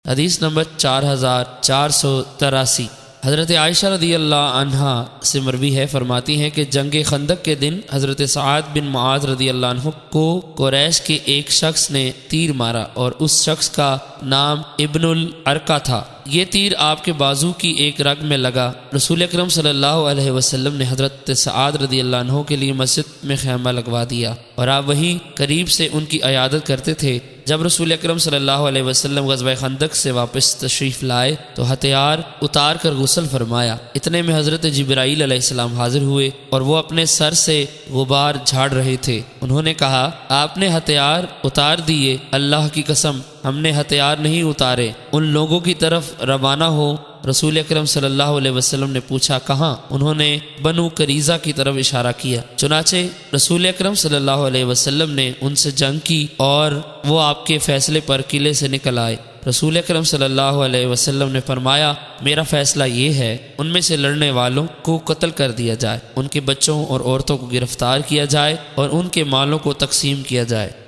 حدیث نمبر 4483۔ حضرت عائشہ رضی اللہ عنہا سے مروی ہے، فرماتی ہیں کہ جنگ خندق کے دن حضرت سعد بن معاذ رضی اللہ عنہ کو قریش کے ایک شخص نے تیر مارا اور اس شخص کا نام ابن الارقہ تھا۔ یہ تیر آپ کے بازو کی ایک رگ میں لگا۔ رسول اکرم صلی اللہ علیہ وسلم نے حضرت سعد رضی اللہ عنہ کے لیے مسجد میں خیمہ لگوا دیا اور آپ وہیں قریب سے ان کی عیادت کرتے تھے۔ جب رسول اکرم صلی اللہ علیہ وسلم غزوہ خندق سے واپس تشریف لائے تو ہتھیار اتار کر غسل فرمایا۔ اتنے میں حضرت جبرائیل علیہ السلام حاضر ہوئے اور وہ اپنے سر سے غبار جھاڑ رہے تھے۔ انہوں نے کہا، آپ نے ہتھیار اتار دیے، اللہ کی قسم ہم نے ہتھیار نہیں اتارے، ان لوگوں کی طرف روانہ ہو۔ رسول اکرم صلی اللہ علیہ وسلم نے پوچھا کہاں؟ انہوں نے بنو قریظہ کی طرف اشارہ کیا۔ چنانچہ رسول اکرم صلی اللہ علیہ وسلم نے ان سے جنگ کی اور وہ آپ کے فیصلے پر قلعے سے نکل آئے۔ رسول اکرم صلی اللہ علیہ وسلم نے فرمایا، میرا فیصلہ یہ ہے، ان میں سے لڑنے والوں کو قتل کر دیا جائے، ان کے بچوں اور عورتوں کو گرفتار کیا جائے اور ان کے مالوں کو تقسیم کیا جائے۔